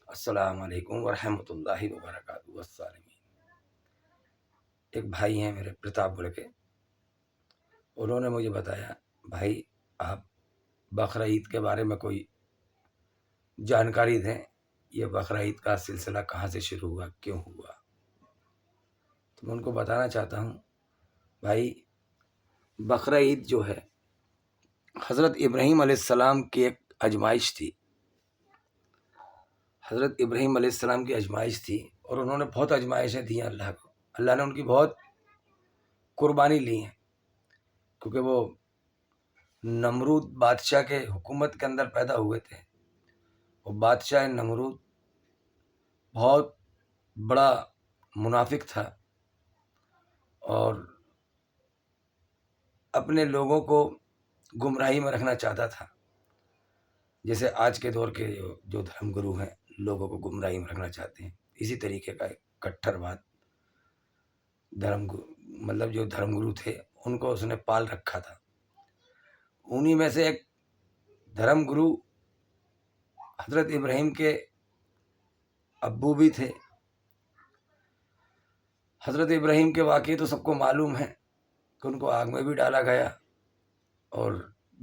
السلام علیکم ورحمۃ اللہ وبرکاتہ والسلام۔ ایک بھائی ہیں میرے، پرتاپ بڑھ کے، انہوں نے مجھے بتایا بھائی آپ بقرہ عید کے بارے میں کوئی جانکاری دیں، یہ بقرہ عید کا سلسلہ کہاں سے شروع ہوا، کیوں ہوا؟ تو میں ان کو بتانا چاہتا ہوں بھائی، بقرہ عید جو ہے حضرت ابراہیم علیہ السلام کی ایک آزمائش تھی۔ حضرت ابراہیم علیہ السلام کی آزمائش تھی اور انہوں نے بہت آزمائشیں دی ہیں اللہ کو، اللہ نے ان کی بہت قربانی لی ہیں، کیونکہ وہ نمرود بادشاہ کے حکومت کے اندر پیدا ہوئے تھے۔ وہ بادشاہ نمرود بہت بڑا منافق تھا اور اپنے لوگوں کو گمراہی میں رکھنا چاہتا تھا، جیسے آج کے دور کے جو دھرم گرو ہیں لوگوں کو گمراہی میں رکھنا چاہتے ہیں، اسی طریقے کا ایک کٹھر واد مطلب جو دھرم گرو تھے ان کو اس نے پال رکھا تھا۔ انہی میں سے ایک دھرم گرو حضرت ابراہیم کے ابو بھی تھے۔ حضرت ابراہیم کے واقعے تو سب کو معلوم ہے کہ ان کو آگ میں بھی ڈالا گیا اور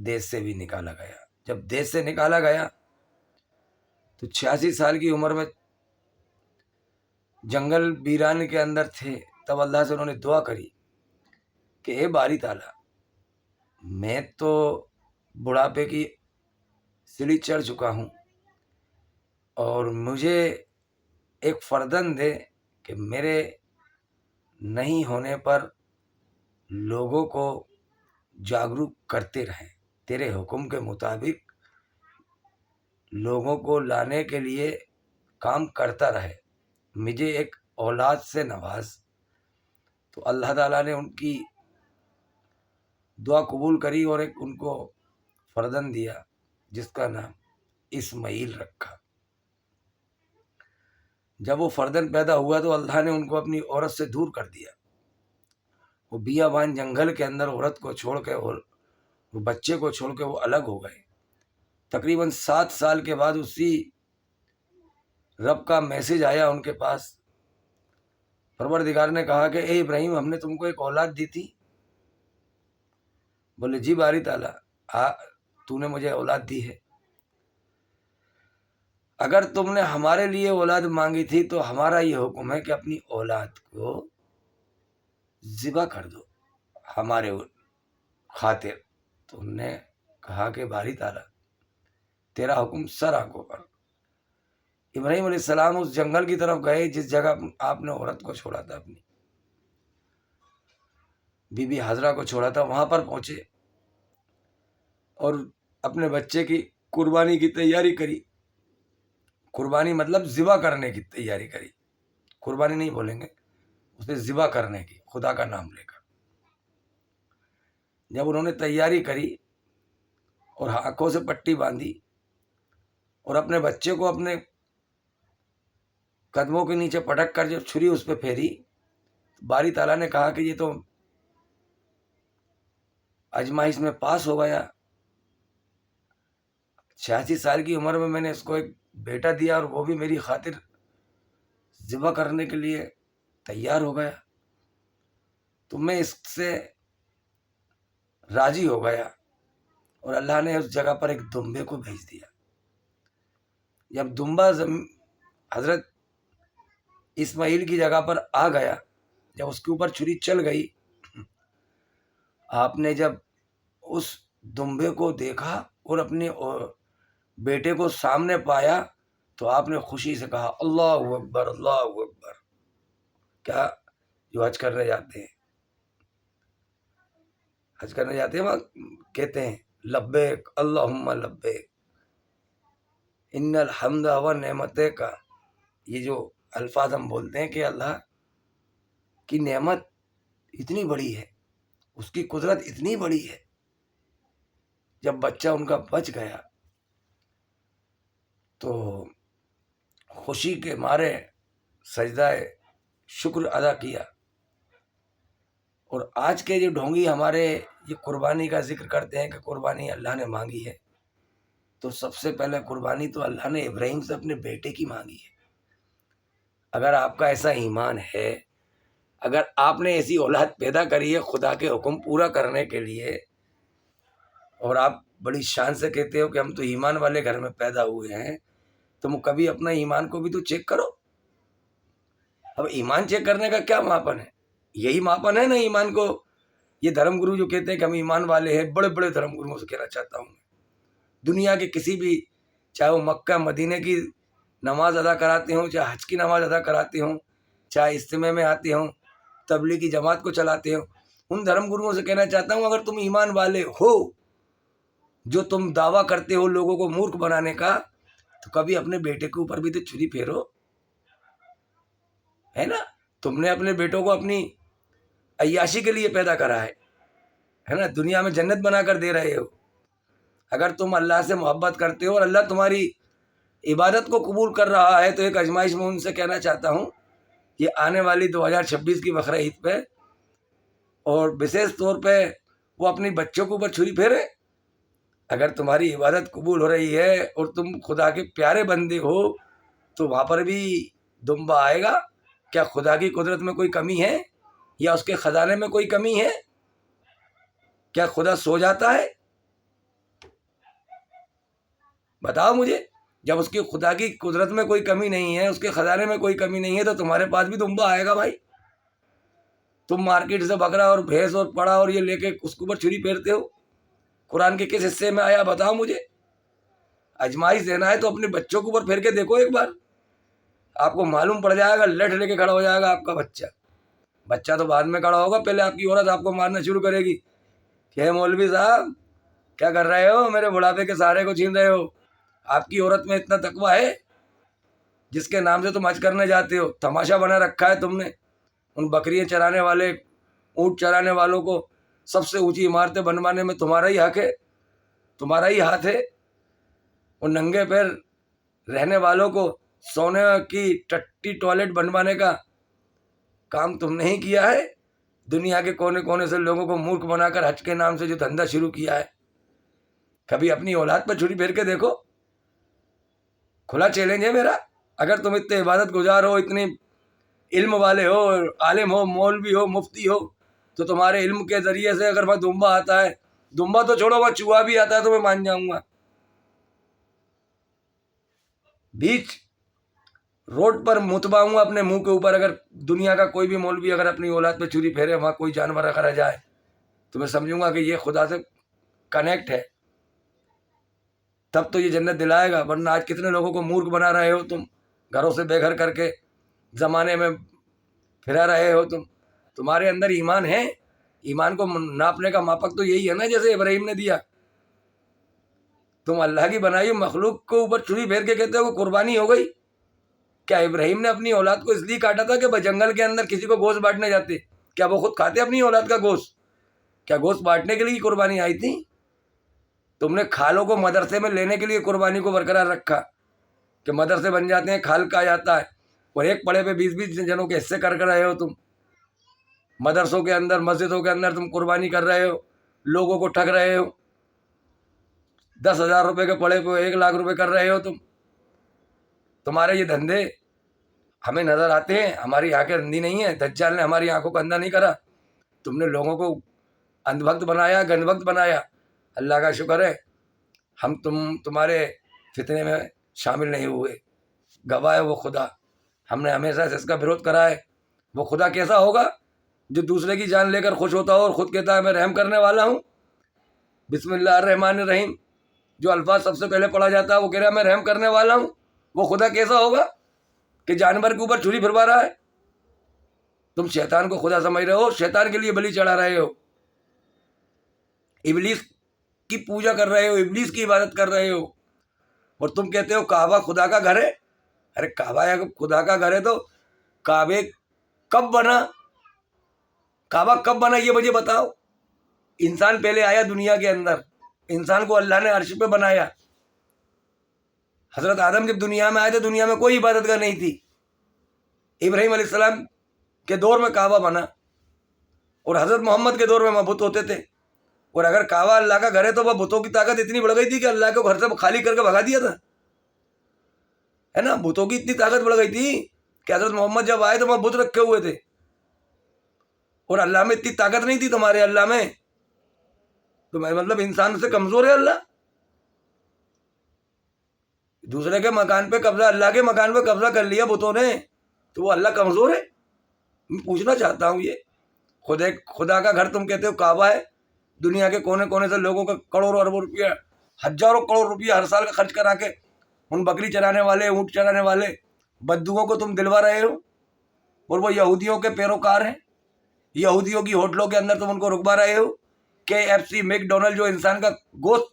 دیش سے بھی نکالا گیا۔ جب دیش سے نکالا گیا تو 86 سال کی عمر میں جنگل ویران کے اندر تھے، تب اللہ سے انہوں نے دعا کری کہ اے باری تعالیٰ، میں تو بڑھاپے کی سیڑھی چڑھ چکا ہوں اور مجھے ایک فرزند دے کہ میرے نہیں ہونے پر لوگوں کو جاگروک کرتے رہیں، تیرے حکم کے مطابق لوگوں کو لانے کے لیے کام کرتا رہے، مجھے ایک اولاد سے نواز۔ تو اللہ تعالیٰ نے ان کی دعا قبول کری اور ایک ان کو فرزند دیا جس کا نام اسماعیل رکھا۔ جب وہ فرزند پیدا ہوا تو اللہ نے ان کو اپنی عورت سے دور کر دیا۔ وہ بیابان جنگل کے اندر عورت کو چھوڑ کے اور وہ بچے کو چھوڑ کے وہ الگ ہو گئے۔ تقریباً 7 سال کے بعد اسی رب کا میسج آیا ان کے پاس۔ پروردگار نے کہا کہ اے ابراہیم، ہم نے تم کو ایک اولاد دی تھی؟ بولے جی باری تعالیٰ، تو نے مجھے اولاد دی ہے۔ اگر تم نے ہمارے لیے اولاد مانگی تھی تو ہمارا یہ حکم ہے کہ اپنی اولاد کو ذبح کر دو ہمارے خاطر۔ تو انہوں نے کہا کہ باری تعالیٰ، تیرا حکم سر آنکھوں پر۔ ابراہیم علیہ السلام اس جنگل کی طرف گئے جس جگہ آپ نے عورت کو چھوڑا تھا، اپنی بی بی حاجرہ کو چھوڑا تھا، وہاں پر پہنچے اور اپنے بچے کی قربانی کی تیاری کری۔ قربانی مطلب ذبح کرنے کی تیاری کری، قربانی نہیں بولیں گے، اسے ذبح کرنے کی، خدا کا نام لے کر۔ جب انہوں نے تیاری کری اور آنکھوں سے پٹی باندھی اور اپنے بچے کو اپنے قدموں کے نیچے پٹک کر جب چھری اس پہ پھیری، باری تعالیٰ نے کہا کہ یہ تو آزمائش میں پاس ہو گیا۔ 86 سال کی عمر میں نے اس کو ایک بیٹا دیا اور وہ بھی میری خاطر ذبح کرنے کے لیے تیار ہو گیا، تو میں اس سے راضی ہو گیا اور اللہ نے اس جگہ پر ایک دمبے کو بھیج دیا۔ جب دمبا حضرت اسماعیل کی جگہ پر آ گیا، جب اس کے اوپر چھری چل گئی، آپ نے جب اس دمبے کو دیکھا اور اپنے بیٹے کو سامنے پایا تو آپ نے خوشی سے کہا اللہ اکبر، اللہ اکبر۔ کیا جو حج کرنے جاتے ہیں، حج کرنے جاتے ہیں وہاں کہتے ہیں لبیک اللہم لبیک ان الحمد و نعمت کا، یہ جو الفاظ ہم بولتے ہیں کہ اللہ کی نعمت اتنی بڑی ہے، اس کی قدرت اتنی بڑی ہے۔ جب بچہ ان کا بچ گیا تو خوشی کے مارے سجدہ شکر ادا کیا۔ اور آج کے جو ڈھونگی ہمارے یہ قربانی کا ذکر کرتے ہیں کہ قربانی اللہ نے مانگی ہے، تو سب سے پہلے قربانی تو اللہ نے ابراہیم سے اپنے بیٹے کی مانگی ہے۔ اگر آپ کا ایسا ایمان ہے، اگر آپ نے ایسی اولاد پیدا کری ہے خدا کے حکم پورا کرنے کے لیے، اور آپ بڑی شان سے کہتے ہو کہ ہم تو ایمان والے گھر میں پیدا ہوئے ہیں، تم کبھی اپنا ایمان کو بھی تو چیک کرو۔ اب ایمان چیک کرنے کا کیا ماپن ہے؟ یہی ماپن ہے نا ایمان کو۔ یہ دھرم گرو جو کہتے ہیں کہ ہم ایمان والے ہیں، بڑے بڑے دھرم گروؤں سے کہنا چاہتا ہوں، دنیا کے کسی بھی، چاہے وہ مکہ مدینے کی نماز ادا کراتے ہوں، چاہے حج کی نماز ادا کراتے ہوں، چاہے اجتماع میں آتے ہوں، تبلیغی جماعت کو چلاتے ہوں، ان دھرم گروؤں سے کہنا چاہتا ہوں اگر تم ایمان والے ہو، جو تم دعویٰ کرتے ہو لوگوں کو مورکھ بنانے کا، تو کبھی اپنے بیٹے کے اوپر بھی تو چھری پھیرو، ہے نا؟ تم نے اپنے بیٹوں کو اپنی عیاشی کے لیے پیدا کرا ہے نا؟ دنیا میں جنت بنا کر دے رہے ہو۔ اگر تم اللہ سے محبت کرتے ہو اور اللہ تمہاری عبادت کو قبول کر رہا ہے، تو ایک آزمائش میں ان سے کہنا چاہتا ہوں، یہ آنے والی 2026 کی بقرہ عید پہ، اور وشیش طور پہ وہ اپنی بچوں کے اوپر چھری پھیرے۔ اگر تمہاری عبادت قبول ہو رہی ہے اور تم خدا کے پیارے بندے ہو، تو وہاں پر بھی دمبا آئے گا۔ کیا خدا کی قدرت میں کوئی کمی ہے، یا اس کے خزانے میں کوئی کمی ہے؟ کیا خدا سو جاتا ہے؟ بتاؤ مجھے۔ جب اس کی خدا کی قدرت میں کوئی کمی نہیں ہے، اس کے خزانے میں کوئی کمی نہیں ہے، تو تمہارے پاس بھی دمبا آئے گا بھائی۔ تم مارکیٹ سے بکرا اور بھینس اور پڑا اور یہ لے کے اس کے اوپر چھری پھیرتے ہو۔ قرآن کے کس حصے میں آیا بتاؤ مجھے۔ آزمائش دینا ہے تو اپنے بچوں کے اوپر پھیر کے دیکھو ایک بار، آپ کو معلوم پڑ جائے گا، لٹ لے کے کھڑا ہو جائے گا آپ کا بچہ تو بعد میں کھڑا ہوگا، پہلے آپ کی عورت آپ کو مارنا شروع کرے گی کہ مولوی صاحب کیا کر رہے ہو، میرے بڑھاپے کے سہارے کو چھین رہے ہو۔ آپ کی عورت میں اتنا تقویٰ ہے جس کے نام سے تم حج کرنے جاتے ہو؟ تماشا بنا رکھا ہے تم نے۔ ان بکریاں چرانے والے، اونٹ چرانے والوں کو سب سے اونچی عمارتیں بنوانے میں تمہارا ہی حق ہے، تمہارا ہی ہاتھ ہے۔ ان ننگے پیر رہنے والوں کو سونے کی ٹٹی ٹوائلٹ بنوانے کا کام تم نے ہی کیا ہے۔ دنیا کے کونے کونے سے لوگوں کو مورکھ بنا کر حج کے نام سے جو دھندا شروع کیا ہے، کبھی اپنی اولاد پر چھری پھیر کے دیکھو۔ کھلا چیلنج ہے میرا، اگر تم اتنے عبادت گزار ہو، اتنے علم والے ہو، عالم ہو، مولوی ہو، مفتی ہو، تو تمہارے علم کے ذریعے سے اگر وہاں دمبا آتا ہے، دمبا تو چھوڑو، وہاں چوہا بھی آتا ہے تو میں مان جاؤں گا۔ بیچ روڈ پر متباؤں گا اپنے منہ کے اوپر، اگر دنیا کا کوئی بھی مولوی اگر اپنی اولاد پہ چھری پھیرے، وہاں کوئی جانور اگر آ جائے، تو میں سمجھوں گا کہ یہ خدا سے کنیکٹ ہے، تب تو یہ جنت دلائے گا۔ ورنہ آج کتنے لوگوں کو مورکھ بنا رہے ہو تم، گھروں سے بے گھر کر کے زمانے میں پھرا رہے ہو تم۔ تمہارے اندر ایمان ہے؟ ایمان کو ناپنے کا ماپک تو یہی ہے نا، جیسے ابراہیم نے دیا۔ تم اللہ کی بنائی مخلوق کو اوپر چھری پھیر کے کہتے ہو کہ قربانی ہو گئی۔ کیا ابراہیم نے اپنی اولاد کو اس لیے کاٹا تھا کہ وہ جنگل کے اندر کسی کو گوشت بانٹنے جاتے؟ کیا وہ خود کھاتے اپنی اولاد کا گوشت؟ کیا گوشت بانٹنے کے لیے قربانی آئی تھی؟ تم نے کھالوں کو مدرسے میں لینے کے لیے قربانی کو برقرار رکھا کہ مدرسے بن جاتے ہیں، کھال کہا جاتا ہے، اور ایک پڑے پہ 20 جنوں کے حصے کر رہے ہو تم۔ مدرسوں کے اندر، مسجدوں کے اندر تم قربانی کر رہے ہو، لوگوں کو ٹھگ رہے ہو، 10,000 روپے کے پڑے پہ 1,00,000 روپے کر رہے ہو تم۔ تمہارے یہ دھندے ہمیں نظر آتے ہیں، ہماری آنکھیں اندھی نہیں ہیں، دجال نے ہماری آنکھوں کو اندھا نہیں کرا۔ تم نے لوگوں کو اندھ بھگت بنایا، گند بھگت بنایا۔ اللہ کا شکر ہے ہم تمہارے فتنے میں شامل نہیں ہوئے، گواہ ہے وہ خدا۔ ہم نے ہمیشہ سے اس کا وروਧ کرا ہے۔ وہ خدا کیسا ہوگا جو دوسرے کی جان لے کر خوش ہوتا ہو اور خود کہتا ہے میں رحم کرنے والا ہوں؟ بسم اللہ الرحمن الرحیم جو الفاظ سب سے پہلے پڑھا جاتا ہے، وہ کہہ رہا ہے میں رحم کرنے والا ہوں۔ وہ خدا کیسا ہوگا کہ جانور کے اوپر چھری پھروا رہا ہے؟ تم شیطان کو خدا سمجھ رہے ہو، شیطان کے لیے بلی چڑھا رہے ہو، ابلیس کی پوجا کر رہے ہو، ابلیس کی عبادت کر رہے ہو، اور تم کہتے ہو کعبہ خدا کا گھر ہے۔ ارے کعبہ یا خدا کا گھر ہے تو کعبے کب بنا؟ کعبہ کب بنا یہ مجھے بتاؤ۔ انسان پہلے آیا دنیا کے اندر، انسان کو اللہ نے عرش پہ بنایا۔ حضرت آدم جب دنیا میں آئے تھے، دنیا میں کوئی عبادت گاہ نہیں تھی۔ ابراہیم علیہ السلام کے دور میں کعبہ بنا، اور حضرت محمد کے دور میں بت ہوتے تھے۔ اور اگر کعبہ اللہ کا گھر ہے تو وہ بتوں کی طاقت اتنی بڑھ گئی تھی کہ اللہ کو گھر سے خالی کر کے بھگا دیا تھا، ہے نا. بتوں کی اتنی طاقت بڑھ گئی تھی کہ حضرت محمد جب آئے تو وہاں بت رکھے ہوئے تھے، اور اللہ میں اتنی طاقت نہیں تھی تمہارے اللہ میں. تو مطلب انسان سے کمزور ہے اللہ. دوسرے کے مکان پہ قبضہ، اللہ کے مکان پہ قبضہ کر لیا بتوں نے، تو وہ اللہ کمزور ہے؟ میں پوچھنا چاہتا ہوں، یہ خدا کا گھر تم کہتے ہو کعبہ ہے، دنیا کے کونے کونے سے لوگوں کا کروڑوں اربوں روپیہ، ہزاروں کروڑ روپیہ ہر سال کا خرچ کرا کے ان بکری چرانے والے، اونٹ چرانے والے بدوؤں کو تم دلوا رہے ہو، اور وہ یہودیوں کے پیروکار ہیں. یہودیوں کی ہوٹلوں کے اندر تم ان کو رکوا رہے ہو. KFC، میک ڈونلڈ، جو انسان کا گوشت،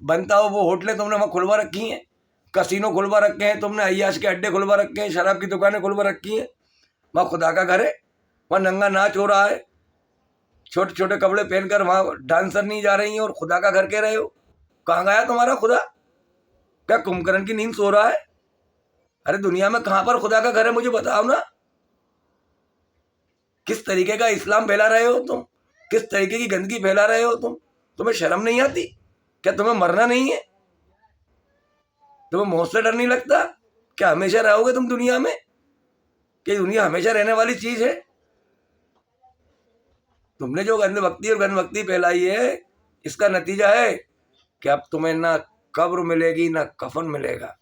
بنتا ہو، وہ ہوٹلیں تم نے وہاں کھلوا رکھی ہیں. کسینو کھلوا رکھے ہیں تم نے، عیاش کے اڈے کھلوا رکھے ہیں، شراب کی دکانیں کھلوا رکھی ہیں. وہاں خدا کا گھر ہے، وہاں ننگا ناچ ہو رہا ہے، چھوٹے چھوٹے کپڑے پہن کر وہاں ڈانسر نہیں جا رہی ہیں، اور خدا کا گھر کہہ رہے ہو. کہاں گیا تمہارا خدا؟ کیا کمبکرن کی نیند سو رہا ہے؟ ارے دنیا میں کہاں پر خدا کا گھر ہے مجھے بتاؤ نا. کس طریقے کا اسلام پھیلا رہے ہو تم، کس طریقے کی گندگی پھیلا رہے ہو تم. تمہیں شرم نہیں آتی؟ کیا تمہیں مرنا نہیں ہے؟ تمہیں موت سے ڈر نہیں لگتا؟ کیا ہمیشہ رہو گے تم دنیا میں؟ کہ دنیا ہمیشہ رہنے والی چیز ہے؟ تم نے جو گند بختی اور گند بختی پھیلائی ہے، اس کا نتیجہ ہے کہ اب تمہیں نہ قبر ملے گی نہ کفن ملے گا.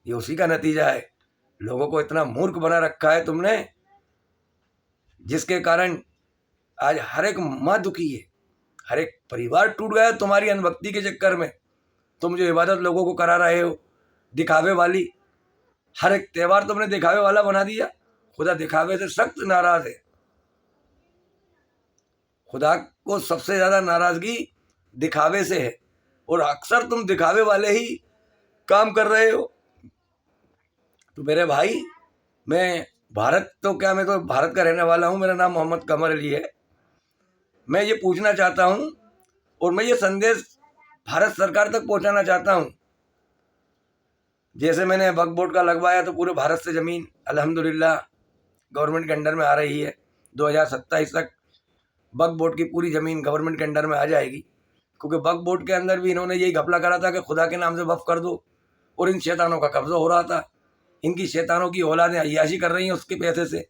یہ اسی کا نتیجہ ہے. لوگوں کو اتنا مورکھ بنا رکھا ہے تم نے، جس کے کارن آج ہر ایک ماں دکھی ہے، ہر ایک پریوار ٹوٹ گیا ہے تمہاری اندھ بھکتی کے چکر میں. تم جو عبادت لوگوں کو کرا رہے ہو دکھاوے والی، ہر ایک تہوار تم نے دکھاوے والا بنا دیا. خدا دکھاوے سے سخت ناراض ہے. خدا کو سب سے زیادہ ناراضگی دکھاوے سے ہے، اور اکثر تم دکھاوے والے ہی کام کر رہے ہو. تو میرے بھائی، میں میں تو بھارت کا رہنے والا ہوں، میرا نام محمد قمر علی ہے. میں یہ پوچھنا چاہتا ہوں، اور میں یہ سندیش بھارت سرکار تک پہنچانا چاہتا ہوں. جیسے میں نے وقف بورڈ کا لگوایا تو پورے بھارت سے زمین الحمدللہ گورنمنٹ کے انڈر میں آ رہی ہے. 2027 تک وقف بورڈ کی پوری زمین گورنمنٹ کے انڈر میں آ جائے گی. کیونکہ وقف بورڈ کے اندر بھی انہوں نے یہی گھپلا کرا تھا کہ خدا کے نام سے وقف کر دو، اور ان شیطانوں کا قبضہ ہو رہا تھا. ان کی شیطانوں کی اولادیں عیاشی کر رہی ہیں اس کے پیسے سے،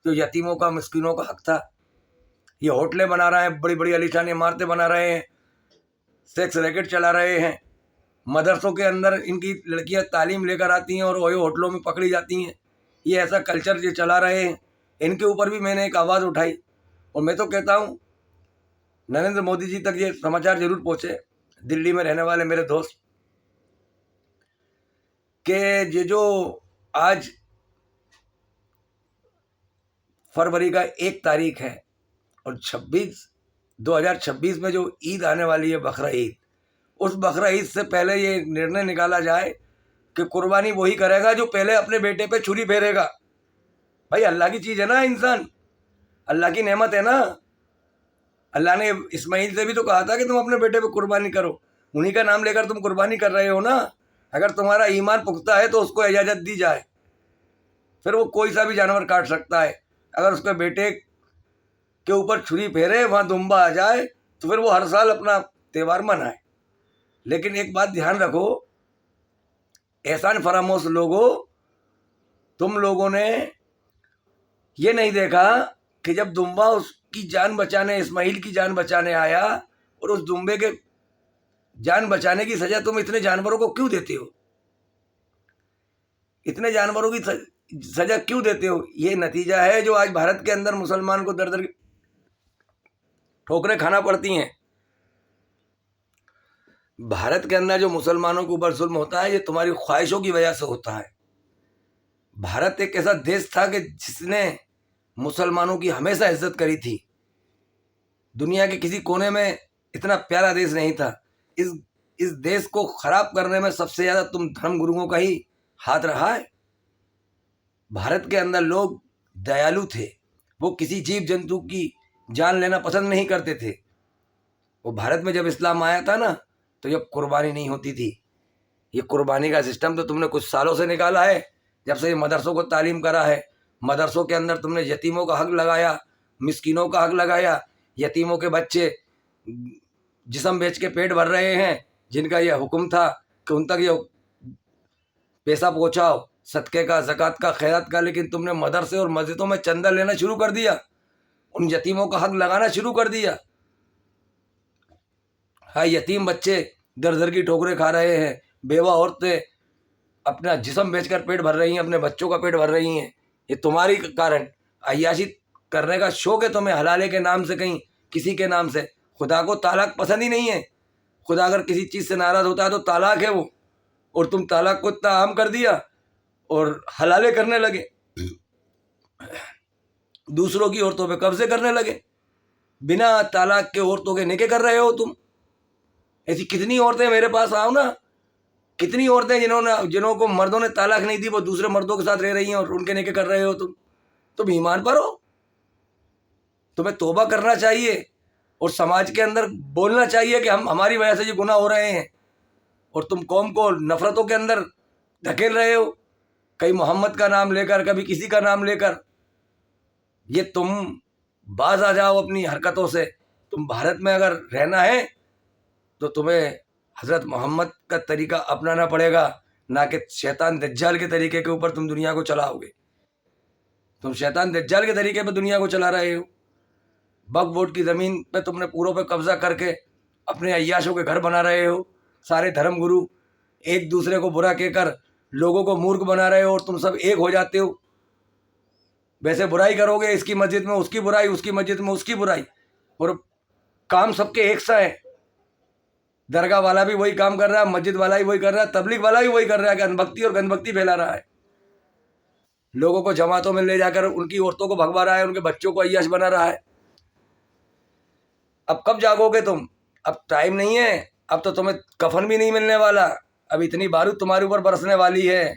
جو یتیموں کا، مسکینوں کا حق تھا. یہ ہوٹلیں بنا رہے ہیں، بڑی بڑی عالیشان عمارتیں بنا رہے ہیں، سیکس ریکٹ چلا رہے ہیں. مدرسوں کے اندر ان کی لڑکیاں تعلیم لے کر آتی ہیں اور وہی ہوٹلوں میں پکڑی جاتی ہیں. یہ ایسا کلچر یہ چلا رہے ہیں. ان کے اوپر بھی میں نے ایک آواز اٹھائی، اور میں تو کہتا ہوں نریندر مودی جی تک یہ سماچار ضرور پہنچے، دلی میں رہنے والے میرے دوست، کہ یہ جو آج فروری کا 1 تاریخ ہے، اور 2026 میں جو عید آنے والی ہے، بقرہ عید، اس بقرہ عید سے پہلے یہ نرنے نکالا جائے کہ قربانی وہی کرے گا جو پہلے اپنے بیٹے پہ چھری پھیرے گا. بھائی اللہ کی چیز ہے نا انسان، اللہ کی نعمت ہے نا. اللہ نے اسماعیل سے بھی تو کہا تھا کہ تم اپنے بیٹے پہ قربانی کرو. انہی کا نام لے کر تم قربانی کر رہے ہو نا. اگر تمہارا ایمان پختہ ہے تو اس کو اجازت دی جائے، پھر وہ کوئی سا بھی جانور کاٹ سکتا ہے. اگر اس کے بیٹے کے اوپر چھری پھیرے، وہاں دمبا آ جائے، تو پھر وہ ہر سال اپنا تہوار منائے. لیکن ایک بات دھیان رکھو، احسان فراموش لوگوں، تم لوگوں نے یہ نہیں دیکھا کہ جب دمبا اس کی جان بچانے، اسماعیل کی جان بچانے آیا، اور اس دمبے کے جان بچانے کی سزا تم اتنے جانوروں کو کیوں دیتے ہو؟ اتنے جانوروں کی سزا کیوں دیتے ہو؟ یہ نتیجہ ہے جو آج بھارت کے اندر مسلمان کو در در ٹھوکریں کھانا پڑتی ہیں. بھارت کے اندر جو مسلمانوں کے اوپر ظلم ہوتا ہے، یہ تمہاری خواہشوں کی وجہ سے ہوتا ہے. بھارت ایک ایسا دیش تھا کہ جس نے مسلمانوں کی ہمیشہ عزت کری تھی. دنیا کے کسی کونے میں اتنا پیارا دیش نہیں تھا. اس دیش کو خراب کرنے میں سب سے زیادہ تم دھرم گروؤں کا ہی ہاتھ رہا ہے. بھارت کے اندر لوگ دیالو تھے، وہ کسی جیو جنتو کی جان لینا پسند نہیں کرتے تھے. وہ بھارت میں جب اسلام آیا تھا نا، تو جب قربانی نہیں ہوتی تھی. یہ قربانی کا سسٹم تو تم نے کچھ سالوں سے نکالا ہے، جب سے یہ مدرسوں کو تعلیم کرا ہے. مدرسوں کے اندر تم نے یتیموں کا حق لگایا، مسکینوں کا حق لگایا، یتیموں کے بچے جسم بیچ کے پیٹ بھر رہے ہیں، جن کا یہ حکم تھا کہ ان تک یہ پیسہ پہنچاؤ صدقے کا، زکوٰۃ کا، خیرات کا، لیکن تم نے مدرسے اور مسجدوں میں چندہ لینا شروع کر دیا، ان یتیموں کا حق لگانا شروع کر دیا۔ ہاں، یتیم بچے در در کی ٹھوکریں کھا رہے ہیں، بیوہ عورتیں اپنا جسم بیچ کر پیٹ بھر رہی ہیں، اپنے بچوں کا پیٹ بھر رہی ہیں، یہ تمہاری کارن۔ عیاشی کرنے کا شوق ہے تمہیں، حلالے کے نام سے، کہیں کسی کے نام سے۔ خدا کو طلاق پسند ہی نہیں ہے، خدا اگر کسی چیز سے ناراض ہوتا ہے تو طلاق ہے وہ، اور تم طلاق کو اتنا عام کر دیا اور حلالے کرنے لگے، دوسروں کی عورتوں پہ قبضے کرنے لگے، بنا طلاق کے عورتوں کے نکاح کر رہے ہو تم۔ ایسی کتنی عورتیں میرے پاس آؤ نا، کتنی عورتیں جنہوں کو مردوں نے طلاق نہیں دی، وہ دوسرے مردوں کے ساتھ رہ رہی ہیں اور ان کے نکاح کر رہے ہو تم ایمان پر ہو؟ تمہیں توبہ کرنا چاہیے اور سماج کے اندر بولنا چاہیے کہ ہماری وجہ سے یہ گناہ ہو رہے ہیں، اور تم قوم کو نفرتوں کے اندر دھکیل رہے ہو، کہیں محمد کا نام لے کر، کبھی کسی کا نام لے کر۔ یہ تم باز آ جاؤ اپنی حرکتوں سے۔ تم بھارت میں اگر رہنا ہے تو تمہیں حضرت محمد کا طریقہ اپنانا پڑے گا، نہ کہ شیطان دجال کے طریقے کے اوپر تم دنیا کو چلاؤ گے۔ تم شیطان دجال کے طریقے پہ دنیا کو چلا رہے ہو۔ بگ ووٹ کی زمین پہ تم نے پوروں پہ قبضہ کر کے اپنے عیاشوں کے گھر بنا رہے ہو، سارے دھرم گرو ایک دوسرے کو برا کہہ کر لوگوں کو مورخ بنا رہے ہو، اور تم سب ایک ہو جاتے ہو۔ ویسے برائی کرو گے، اس کی مسجد میں اس کی برائی، اس کی مسجد میں اس کی برائی، اور کام سب کے ایک سا ہے۔ درگاہ والا بھی وہی کام کر رہا ہے، مسجد والا بھی وہی کر رہا ہے، تبلیغ والا بھی وہی کر رہا ہے کہ انبھکتی اور گندبھکتی پھیلا رہا ہے، لوگوں کو جماعتوں میں لے جا کر ان کی عورتوں کو بھگوا رہا ہے، ان کے بچوں کو عیاش بنا رہا ہے۔ اب کب جاگو گے تم؟ اب ٹائم نہیں ہے، اب تو تمہیں کفن بھی نہیں ملنے والا، اب اتنی بارود تمہارے اوپر برسنے والی ہے۔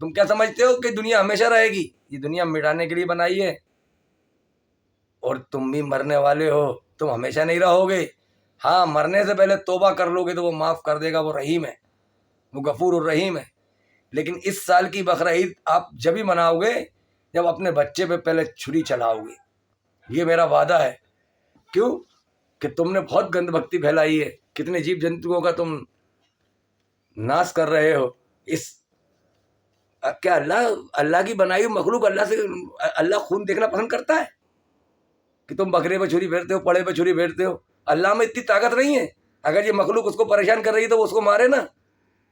تم کیا سمجھتے ہو کہ دنیا ہمیشہ رہے گی؟ یہ دنیا مٹانے کے لیے بنائی ہے، اور تم بھی مرنے والے ہو، تم ہمیشہ نہیں رہو گے۔ ہاں، مرنے سے پہلے توبہ کر لو گے تو وہ معاف کر دے گا، وہ رحیم ہے، وہ غفور الرحیم ہے۔ لیکن اس سال کی بقرعید آپ جب ہی مناؤ گے جب اپنے بچے پہ پہلے چھری چلاؤ گے، یہ میرا وعدہ ہے۔ کیوں کہ تم نے بہت گند بھکتی پھیلائی ہے، کتنے جیب جنتوؤں کا تم ناش کر رہے ہو۔ کیا اللہ کی بنائی ہوئی مخلوق اللہ خون دیکھنا پسند کرتا ہے کہ تم بکرے پہ چھری پھیرتے ہو، پڑے پہ چھری پھیرتے ہو؟ اللہ میں اتنی طاقت نہیں ہے؟ اگر یہ مخلوق اس کو پریشان کر رہی ہے تو وہ اس کو مارے نا۔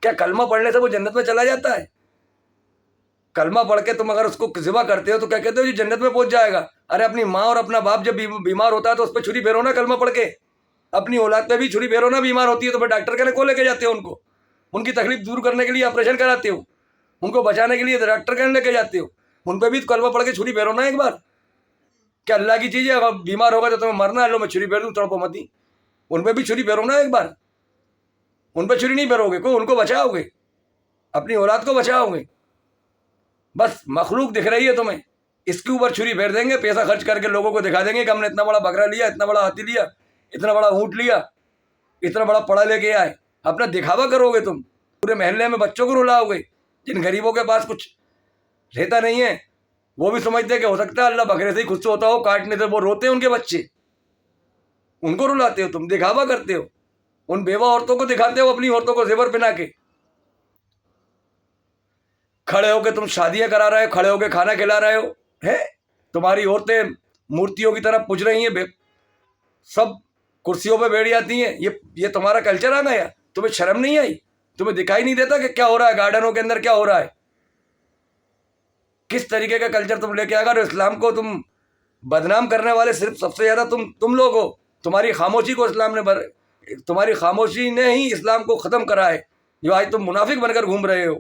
کیا کلمہ پڑھنے سے وہ جنت میں چلا جاتا ہے؟ کلمہ پڑھ کے تم اگر اس کو ذبح کرتے ہو تو کیا کہتے ہو؟ یہ جنت میں پہنچ جائے گا۔ ارے اپنی ماں اور اپنا باپ جب بیمار ہوتا ہے تو اس پہ چھری پھیرو نا کلمہ پڑھ کے۔ اپنی اولاد پہ بھی چھری پھیرو نا، بیمار ہوتی ہے تو پھر ڈاکٹر کے کو لے کے جاتے ہو ان کو، ان کی تکلیف دور کرنے کے لیے آپریشن کراتے ہو، ان کو بچانے کے لیے ڈاکٹر کے لے کے جاتے ہو، ان پہ بھی کلمہ پڑھ کے چھری پھیرو نا ایک بار۔ کیا اللہ کی چیز ہے اگر بیمار ہوگا تو تمہیں مرنا ہے، لو میں چھری پھیر دوں، تڑپو مت ہی، ان پہ بھی چھری پھیرو نا ایک بار۔ ان پہ چھری نہیں پھیرو گے ان کو بچاؤ گے، اپنی اولاد کو بچاؤ گے۔ بس مخلوق دکھ رہی ہے تمہیں، اس کے اوپر چھری پھیر دیں گے، پیسہ خرچ کر کے لوگوں کو دکھا دیں گے کہ ہم نے اتنا بڑا بکرا لیا، اتنا بڑا ہاتھی لیا، اتنا بڑا اونٹ لیا، اتنا بڑا پڑا لے کے آئے۔ اپنا دکھاوا کرو گے تم، پورے محلے میں بچوں کو رلاؤ گے۔ جن غریبوں کے پاس کچھ رہتا نہیں ہے وہ بھی سمجھتے کہ ہو سکتا ہے اللہ بکرے سے ہی خوش ہوتا ہو، کاٹنے سے وہ روتے ہیں ان کے بچے، ان کو رلاتے ہو تم، دکھاوا کرتے ہو، ان بیوہ عورتوں کو دکھاتے ہو اپنی عورتوں کو زیور پہنا کے، کھڑے ہو کے تم شادیاں کرا رہے ہو، کھڑے ہو کے کھانا کھلا رہے ہو، ہے تمہاری عورتیں مورتیوں کی طرح پوج رہی ہیں، سب کرسیوں پہ بیٹھ جاتی ہیں۔ یہ تمہارا کلچر آ گیا، تمہیں شرم نہیں آئی؟ تمہیں دکھائی نہیں دیتا کہ کیا ہو رہا ہے گارڈنوں کے اندر، کیا ہو رہا ہے؟ کس طریقے کا کلچر تم لے کے آ گئے؟ اور اسلام کو تم بدنام کرنے والے صرف سب سے زیادہ تم لوگ ہو۔ تمہاری خاموشی کو تمہاری خاموشی نے ہی اسلام کو ختم کرا ہے، جو آج تم منافق بن کر گھوم رہے ہو۔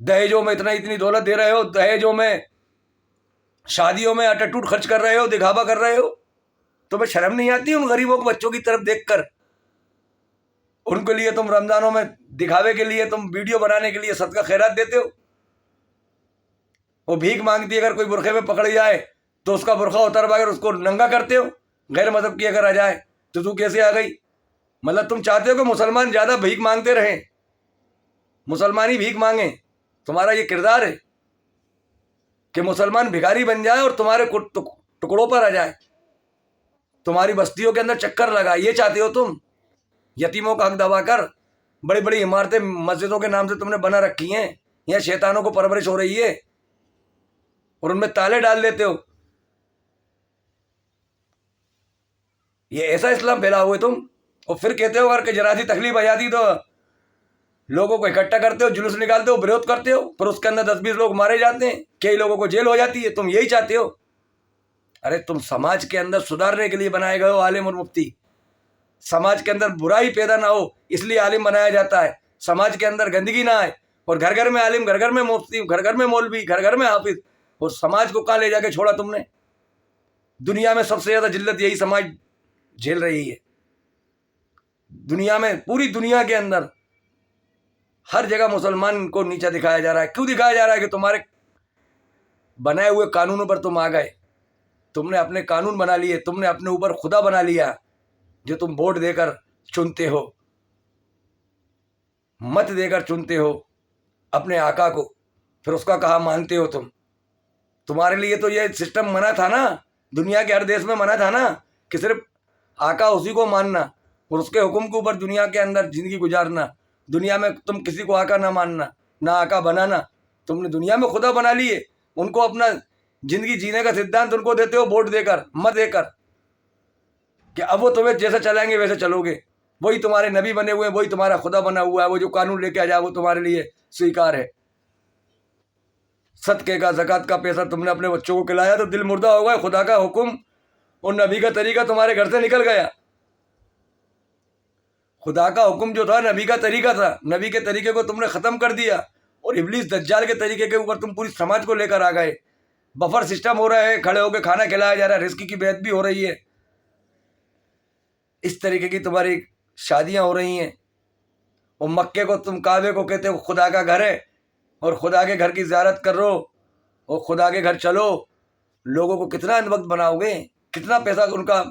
دہیجوں میں اتنی دولت دے رہے ہو، دہیجوں میں شادیوں میں اٹٹوٹ خرچ کر رہے ہو، دکھاوا کر رہے ہو، تمہیں شرم نہیں آتی ان غریبوں کو بچوں کی طرف دیکھ کر؟ ان کے لیے تم رمضانوں میں دکھاوے کے لیے تم ویڈیو بنانے کے لیے صدقہ خیرات دیتے ہو۔ وہ بھیک مانگتی ہے، اگر کوئی برقعے میں پکڑ جائے تو اس کا برقع اتروا کر اس کو ننگا کرتے ہو، غیر مذہب کی اگر آ جائے تو کیسے آ گئی؟ مطلب تم چاہتے ہو کہ مسلمان زیادہ بھیک مانگتے رہیں، مسلمان ہی بھیک مانگیں، تمہارا یہ کردار ہے۔ کہ مسلمان بھکاری بن جائے اور تمہارے ٹکڑوں پر آ جائے, تمہاری بستیوں کے اندر چکر لگائے, یہ چاہتے ہو تم؟ یتیموں کا حق دبا کر بڑی بڑی عمارتیں مسجدوں کے نام سے تم نے بنا رکھی ہیں, یہ شیطانوں کو پرورش ہو رہی ہے اور ان میں تالے ڈال دیتے ہو. یہ ایسا اسلام پھیلا ہوئے تم, اور پھر کہتے ہو اگر کہ ذرا سی تکلیف آ جاتی تو لوگوں کو اکٹھا کرتے ہو, جلوس نکالتے ہو, برود کرتے ہو, پھر اس کے اندر 10-20 لوگ مارے جاتے ہیں, کئی لوگوں کو جیل ہو جاتی ہے. تم یہی چاہتے ہو؟ ارے تم سماج کے اندر سدھارنے کے لیے بنائے گئے ہو عالم اور مفتی. سماج کے اندر برائی پیدا نہ ہو اس لیے عالم بنایا جاتا ہے, سماج کے اندر گندگی نہ آئے, اور گھر گھر میں عالم, گھر گھر میں مفتی, گھر گھر میں مولوی, گھر گھر میں حافظ, اور سماج کو کہاں لے جا کے چھوڑا تم نے؟ دنیا میں سب سے زیادہ ذلت یہی سماج جھیل رہی ہے. دنیا میں, پوری دنیا کے اندر ہر جگہ مسلمان کو نیچا دکھایا جا رہا ہے. کیوں دکھایا جا رہا ہے؟ کہ تمہارے بنائے ہوئے قانونوں پر تم آ گئے, تم نے اپنے قانون بنا لیے, تم نے اپنے اوپر خدا بنا لیا جو تم ووٹ دے کر چنتے ہو, مت دے کر چنتے ہو اپنے آقا کو, پھر اس کا کہا مانتے ہو تم. تمہارے لیے تو یہ سسٹم منع تھا نا, دنیا کے ہر دیش میں منع تھا نا, کہ صرف آقا اسی کو ماننا اور اس کے حکم کے اوپر دنیا کے اندر زندگی گزارنا. دنیا میں تم کسی کو آقا نہ ماننا, نہ آقا بنانا. تم نے دنیا میں خدا بنا لیے, ان کو اپنا زندگی جینے کا سدھانت ان کو دیتے ہو ووٹ دے کر, مت دے کر, کہ اب وہ تمہیں جیسا چلائیں گے ویسے چلو گے. وہی تمہارے نبی بنے ہوئے ہیں, وہی تمہارا خدا بنا ہوا ہے, وہ جو قانون لے کے آ جائے وہ تمہارے لیے سویکار ہے. صدقے کا, زکوٰۃ کا پیسہ تم نے اپنے بچوں کو کھلایا تو دل مردہ ہو گیا. خدا کا حکم اور نبی کا طریقہ تمہارے گھر سے نکل گیا. خدا کا حکم جو تھا نبی کا طریقہ تھا, نبی کے طریقے کو تم نے ختم کر دیا, اور ابلیس دجال کے طریقے کے اوپر تم پوری سماج کو لے کر آ گئے. بفر سسٹم ہو رہا ہے, کھڑے ہو کے کھانا کھلایا جا رہا ہے, رزق کی بیعت بھی ہو رہی ہے, اس طریقے کی تمہاری شادیاں ہو رہی ہیں. اور مکے کو تم کعبے کو کہتے ہو خدا کا گھر ہے, اور خدا کے گھر کی زیارت کرو اور خدا کے گھر چلو. لوگوں کو کتنا وقت بناؤ گے, کتنا پیسہ ان کا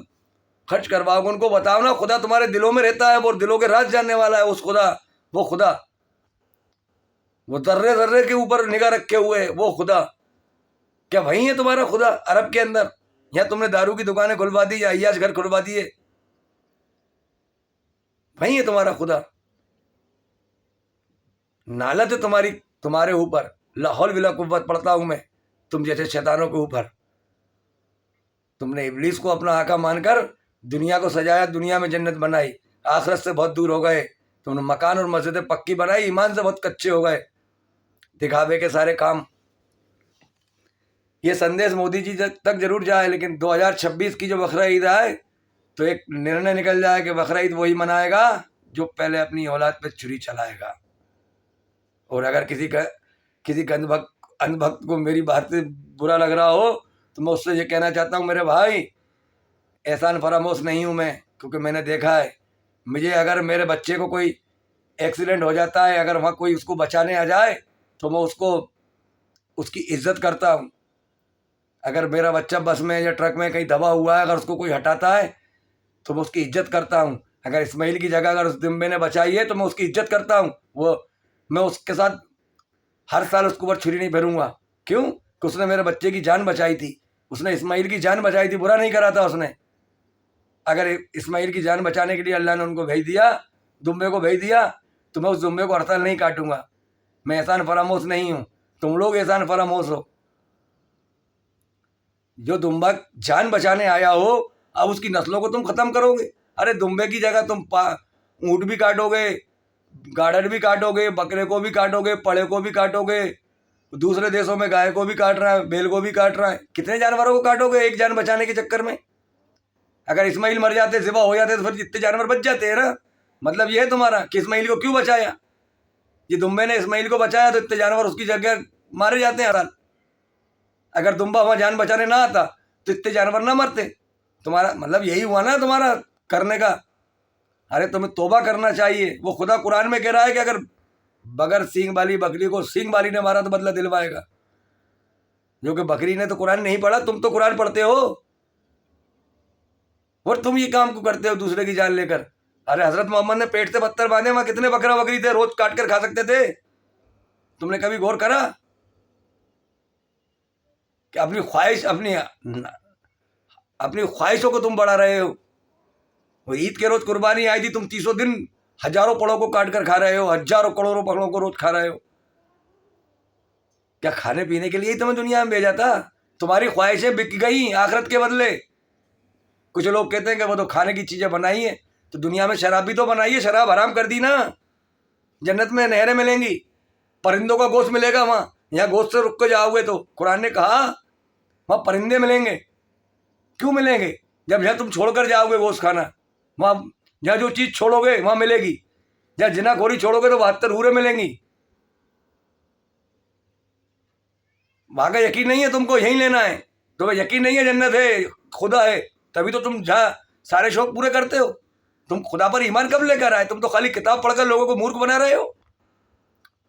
خرچ کرواؤ گے؟ ان کو بتاؤ نا خدا تمہارے دلوں میں رہتا ہے, وہ دلوں کے راز جاننے والا ہے. اس خدا, وہ خدا, وہ ذرے ذرے کے اوپر نگاہ رکھے ہوئے وہ خدا, کیا وہی ہے تمہارا خدا عرب کے اندر؟ یا تم نے دارو کی دکانیں کھلوا دی یا عیاش گھر کھلوا دیے؟ وہی ہے تمہارا خدا. نالت ہے تمہارے اوپر, لا حول ولا قوت پڑھتا ہوں میں تم جیسے شیطانوں کے اوپر. تم نے ابلیس کو اپنا آقا مان کر دنیا کو سجایا, دنیا میں جنت بنائی, آخرت سے بہت دور ہو گئے. تم نے مکان اور مسجدیں پکی بنائی, ایمان سے بہت کچے ہو گئے, دکھاوے کے سارے کام. یہ سندیش مودی جی تک ضرور جائے, لیکن 2026 کی جو بقرہ عید آئے تو ایک نرنے نکل جائے کہ بقرہ عید وہی منائے گا جو پہلے اپنی اولاد پہ چھری چلائے گا. اور اگر کسی اندھ بھکت کو میری بات سے برا لگ رہا ہو تو میں اس سے یہ کہنا چاہتا ہوں, میرے بھائی احسان فراموش نہیں ہوں میں, کیونکہ میں نے دیکھا ہے. مجھے اگر میرے بچے کو کوئی ایکسیڈنٹ ہو جاتا ہے, اگر وہاں کوئی اس کو بچانے آ جائے تو میں اس کی عزت کرتا ہوں. اگر میرا بچہ بس میں یا ٹرک میں کہیں دبا ہوا ہے, اگر اس کو کوئی ہٹاتا ہے تو میں اس کی عزت کرتا ہوں. اگر اسماعیل کی جگہ اگر اس دمبے نے بچائی ہے تو میں اس کی عزت کرتا ہوں. میں اس کے ساتھ ہر سال اس کے اوپر چھری نہیں پھیروں گا. کیوں؟ کہ اس نے میرے بچے کی جان بچائی تھی, اس نے اسماعیل کی جان بچائی تھی, برا نہیں کرا تھا اس نے. اگر اسماعیل کی جان بچانے کے لیے اللہ نے ان کو بھیج دیا, دمبے کو بھیج دیا, تو میں اس دمبے کو ہڑتال نہیں کاٹوں گا. میں احسان فراموش نہیں ہوں, تم لوگ احسان فراموش ہو. جو دمبا جان بچانے آیا ہو, اب اس کی نسلوں کو تم ختم کرو گے. ارے دمبے کی جگہ تم اونٹ بھی کاٹو گے, گاڑر بھی کاٹو گے, بکرے کو بھی کاٹو گے, پڑے کو بھی کاٹو گے. دوسرے دیشوں میں گائے کو بھی کاٹ رہا ہے, بیل کو بھی کاٹ رہا ہے. کتنے جانوروں کو کاٹو گے ایک جان بچانے کے چکر میں؟ اگر اسماعیل مر جاتے, ذبح ہو جاتے, تو پھر جتنے جانور بچ جاتے ہیں نا. مطلب یہ ہے تمہارا کہ اسماعیل کو کیوں بچایا؟ یہ دمبے نے اسماعیل کو بچایا تو اتنے جانور اس کی جگہ مارے جاتے ہیں ہر حال. اگر دمبا وہاں جان بچانے نہ آتا تو اتنے جانور نہ مرتے. تمہارا مطلب یہی ہوا نا تمہارا کرنے کا. ارے تمہیں توبہ کرنا چاہیے. وہ خدا قرآن میں کہہ رہا ہے کہ اگر بغیر سینگ والی بکری کو سینگ والی نے مارا تو بدلہ دلوائے گا. جو کہ بکری نے تو قرآن نہیں پڑھا, تم تو قرآن پڑھتے ہو, اور تم یہ کام کو کرتے ہو دوسرے کی جان لے کر. ارے حضرت محمد نے پیٹ سے پتھر باندھے, وہاں کتنے بکرا بکری تھے, روز کاٹ کر کھا سکتے تھے. تم نے کبھی غور کرا؟ کہ اپنی خواہشوں کو تم بڑھا رہے ہو. وہ عید کے روز قربانی آئی تھی, تم 30 دن ہزاروں پڑوں کو کاٹ کر کھا رہے ہو, ہزاروں کروڑوں پڑوں کو روز کھا رہے ہو. کیا کھانے پینے کے لیے ہی تمہیں دنیا میں بھیجا تھا؟ تمہاری خواہشیں بک گئی آخرت کے بدلے. کچھ لوگ کہتے ہیں کہ وہ تو کھانے کی چیزیں بنائی ہیں, تو دنیا میں شراب بھی تو بنائی ہے, شراب حرام کر دی نا. جنت میں نہریں ملیں گی, پرندوں کا گوشت ملے گا وہاں. یہاں گوشت سے رک کے جاؤ گے تو قرآن نے کہا وہاں پرندے ملیں گے. کیوں ملیں گے؟ جب یہاں تم چھوڑ کر جاؤ گے گوشت کھانا, وہاں جہاں جو چیز چھوڑو گے وہاں ملے گی. جہاں جنا خوری چھوڑو گے تو 72 حوریں ملیں گی. وہاں کا یقین نہیں ہے تم کو, یہیں لینا ہے. تمہیں یقین نہیں ہے جنت ہے, خدا ہے, تبھی تو تم جہاں سارے شوق پورے کرتے ہو. تم خدا پر ایمان کب لے کر آئے؟ تم تو خالی کتاب پڑھ کر لوگوں کو مورخ بنا رہے ہو.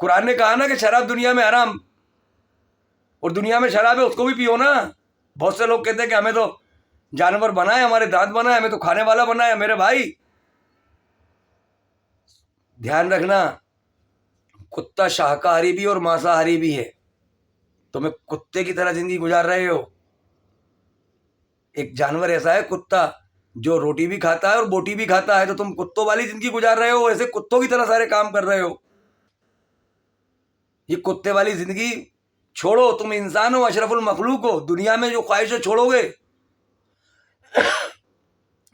قرآن نے کہا نا کہ شراب دنیا میں حرام, اور دنیا میں شراب ہے اس کو بھی پیو نا. بہت سے لوگ کہتے ہیں کہ ہمیں تو جانور بنائے, ہمارے دانت بنائے, ہمیں تو کھانے والا بنائے. میرے بھائی دھیان رکھنا, کتا شاکاہاری بھی اور مانساہاری بھی ہے. تمہیں کتے کی طرح زندگی گزار رہے ہو. ایک جانور ایسا ہے کتا جو روٹی بھی کھاتا ہے اور بوٹی بھی کھاتا ہے, تو تم کتوں والی زندگی گزار رہے ہو, ایسے کتوں کی طرح سارے کام کر رہے ہو. یہ کتے والی زندگی چھوڑو, تم انسان ہو, اشرف المخلوق ہو. دنیا میں جو خواہشیں چھوڑو گے,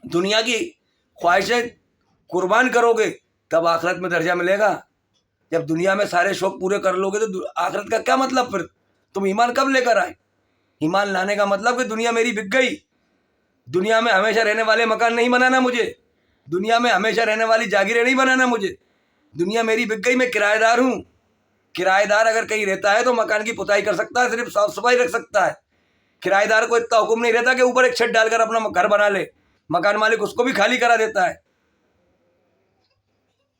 دنیا کی خواہشیں قربان کرو گے, تب آخرت میں درجہ ملے گا. جب دنیا میں سارے شوق پورے کر لو گے تو آخرت کا کیا مطلب؟ پھر تم ایمان کب لے کر آئے؟ ایمان لانے کا مطلب کہ دنیا میری بک گئی. دنیا میں ہمیشہ رہنے والے مکان نہیں بنانا مجھے, دنیا میں ہمیشہ رہنے والی جاگیریں نہیں بنانا مجھے. دنیا میری بک گئی, میں کرایہ دار ہوں. کرایہ دار اگر کہیں رہتا ہے تو مکان کی پتائی کر سکتا ہے, صرف صاف صفائی رکھ سکتا ہے. کرایہ دار کو اتنا حکم نہیں رہتا کہ اوپر ایک چھت ڈال کر اپنا گھر بنا لے. مکان مالک اس کو بھی خالی کرا دیتا ہے,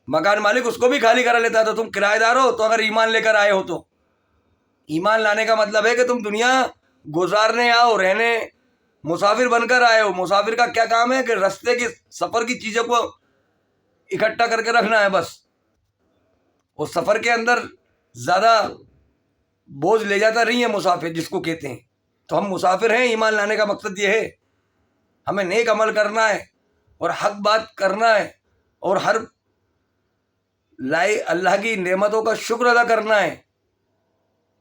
مکان مالک اس کو بھی خالی کرا لیتا ہے. تو تم کرایہ دار ہو, تو اگر ایمان لے کر آئے ہو تو ایمان لانے کا مطلب ہے کہ تم دنیا گزارنے آؤ, رہنے, مسافر بن کر آئے ہو. مسافر کا کیا کام ہے کہ رستے کی سفر کی چیزوں کو اکٹھا کر کے رکھنا ہے بس. اس سفر کے اندر زیادہ بوجھ لے جاتا نہیں ہے مسافر جس کو کہتے ہیں. تو ہم مسافر ہیں. ایمان لانے کا مقصد یہ ہے, ہمیں نیک عمل کرنا ہے اور حق بات کرنا ہے, اور ہر لائی اللہ کی نعمتوں کا شکر ادا کرنا ہے,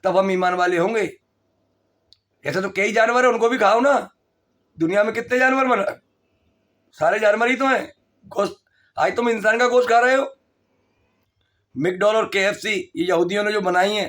تب ہم ایمان والے ہوں گے. ایسے تو کئی جانور ہیں, ان کو بھی کھاؤ نا. دنیا میں کتنے جانور بنا, سارے جانور ہی تو ہیں. گوشت, آج تم انسان کا گوشت کھا رہے ہو. میک ڈول اور KFC یہ یہودیوں نے جو بنائی ہیں,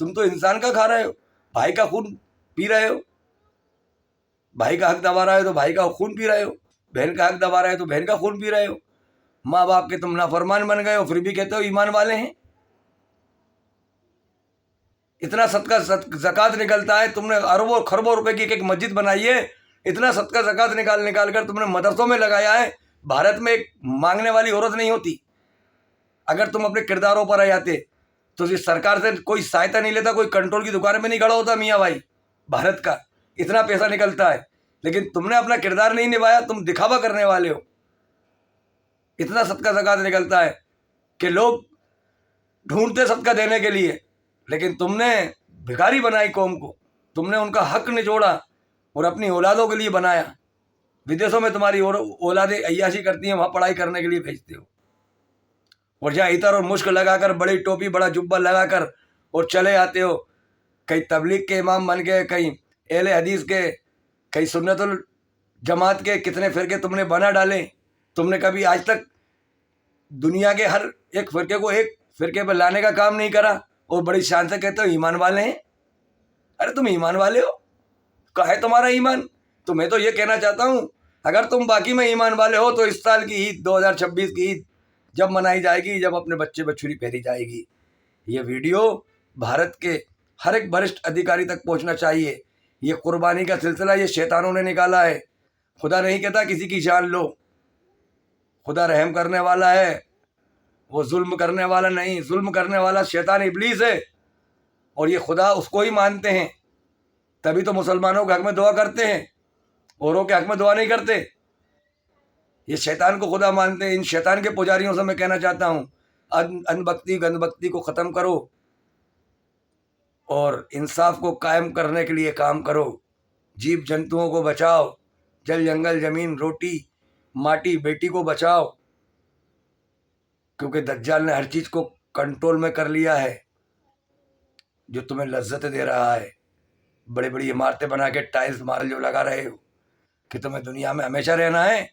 تم تو انسان کا کھا رہے ہو, بھائی کا خون پی رہے ہو. بھائی کا حق دبا رہے ہو تو بھائی کا خون پی رہے ہو, بہن کا حق دبا رہے ہو تو بہن کا خون پی رہے ہو. ماں باپ کے تم نافرمان بن گئے ہو, پھر بھی کہتے ہو ایمان والے ہیں. اتنا صدقہ زکوٰۃ نکلتا ہے, تم نے اربوں خربوں روپے کی ایک مسجد بنائی ہے. اتنا صدقہ زکوٰۃ نکال کر تم نے مدرسوں میں لگایا ہے. بھارت میں ایک مانگنے والی عورت نہیں ہوتی. اگر تم اپنے کرداروں پر آ جاتے تو اس سرکار سے کوئی سہایتا نہیں لیتا, کوئی کنٹرول کی دکان میں نہیں کھڑا ہوتا. میاں بھائی, بھارت کا اتنا پیسہ نکلتا ہے, لیکن تم نے اپنا کردار نہیں نبھایا, تم دکھاوا کرنے والے ہو. اتنا صدقہ زکوٰۃ نکلتا ہے کہ لوگ ڈھونڈتے صدقہ دینے کے لیے, لیکن تم نے بھکاری بنائی قوم کو. تم نے ان کا حق نچوڑا اور اپنی اولادوں کے لیے بنایا. ودیشوں میں تمہاری اولادیں عیاشی کرتی ہیں, وہاں پڑھائی کرنے کے لیے بھیجتے ہو. اور جہاں عطر اور مشک لگا کر, بڑی ٹوپی بڑا جبہ لگا کر اور چلے آتے ہو. کہیں تبلیغ کے امام بن گئے, کہیں اہل حدیث کے, کہیں سنت الجماعت کے, کتنے فرقے تم نے بنا ڈالے. تم نے کبھی آج تک دنیا کے ہر ایک فرقے کو ایک فرقے پہ لانے کا کام نہیں کرا, اور بڑی شان سے کہتے ہو ایمان والے ہیں. ارے تم ایمان والے ہو, کہا ہے تمہارا ایمان. تو میں تو یہ کہنا چاہتا ہوں, اگر تم باقی میں ایمان والے ہو تو اس سال کی عید 2026 کی عید جب منائی جائے گی, جب اپنے بچے بچھڑی پہنی جائے گی, یہ ویڈیو بھارت کے ہر ایک وریشٹھ ادھیکاری تک پہنچنا چاہیے. یہ قربانی کا سلسلہ یہ شیطانوں نے نکالا ہے. خدا نہیں کہتا کسی کی جان لو, خدا رحم کرنے والا ہے, وہ ظلم کرنے والا نہیں. ظلم کرنے والا شیطان ابلیس ہے, اور یہ خدا اس کو ہی مانتے ہیں. تبھی تو مسلمانوں کے حق میں دعا کرتے ہیں, اوروں کے حق میں دعا نہیں کرتے. یہ شیطان کو خدا مانتے ہیں. ان شیطان کے پجاریوں سے میں کہنا چاہتا ہوں, ان بھکتی گند بھکتی کو ختم کرو. اور انصاف کو قائم کرنے کے لیے کام کرو، جیب جنتوؤں کو بچاؤ، جل جنگل زمین روٹی ماٹی بیٹی کو بچاؤ، کیونکہ دجال نے ہر چیز کو کنٹرول میں کر لیا ہے۔ جو تمہیں لذت دے رہا ہے، بڑی بڑی عمارتیں بنا کے ٹائلز مارل جو لگا رہے ہو کہ تمہیں دنیا میں ہمیشہ رہنا ہے،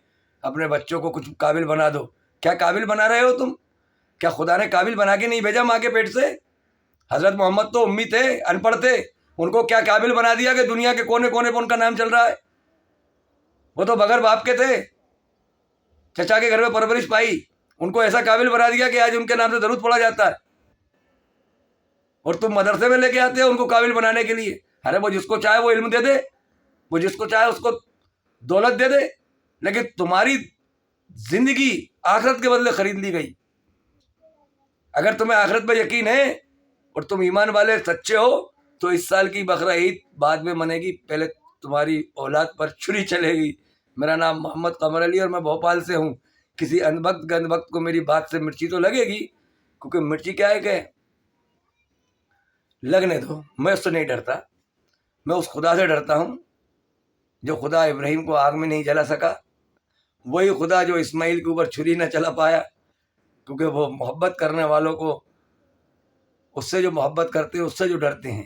اپنے بچوں کو کچھ قابل بنا دو۔ کیا قابل بنا رہے ہو تم؟ کیا خدا نے قابل بنا کے نہیں بھیجا ماں کے پیٹ سے؟ حضرت محمد تو امی تھے، ان پڑھ تھے، ان کو کیا قابل بنا دیا کہ دنیا کے کونے کونے پہ ان کا نام چل رہا ہے؟ وہ تو بغیر باپ کے تھے، چچا کے گھر میں پرورش پائی، ان کو ایسا قابل بنا دیا کہ آج ان کے نام سے درود پڑا جاتا ہے، اور تم مدرسے میں لے کے آتے ہو ان کو قابل بنانے کے لیے۔ ارے وہ جس کو چاہے وہ علم دے دے، وہ جس کو چاہے اس کو دولت دے دے، لیکن تمہاری زندگی آخرت کے بدلے خرید لی گئی۔ اگر تمہیں آخرت پہ یقین ہے اور تم ایمان والے سچے ہو تو اس سال کی بقرہ عید بعد میں منے گی، پہلے تمہاری اولاد پر چھری چلے گی۔ میرا نام محمد قمر علی اور میں بھوپال سے ہوں۔ کسی اندوقت گند وقت کو میری بات سے مرچی تو لگے گی، کیونکہ مرچی کیا ہے کہ لگنے دو، میں اس سے نہیں ڈرتا، میں اس خدا سے ڈرتا ہوں جو خدا ابراہیم کو آگ میں نہیں جلا سکا، وہی خدا جو اسماعیل کے اوپر چھری نہ چلا پایا، کیونکہ وہ محبت کرنے والوں کو، اس سے جو محبت کرتے ہیں، اس سے جو ڈرتے ہیں،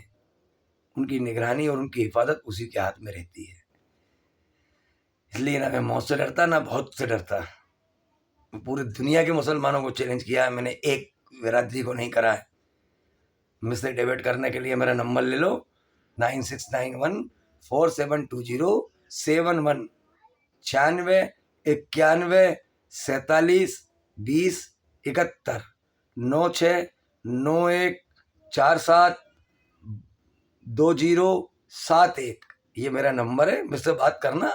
ان کی نگرانی اور ان کی حفاظت اسی کے ہاتھ میں رہتی ہے۔ اس لیے نہ میں موت سے ڈرتا نہ بہت سے ڈرتا۔ پوری دنیا کے مسلمانوں کو چیلنج کیا ہے میں نے، ایک برادری کو نہیں کرا ہے۔ مجھ سے ڈیبیٹ کرنے کے لیے میرا نمبر لے لو، 9691472071، 9691472071، 9691472071۔ یہ میرا نمبر ہے، مجھ سے بات کرنا،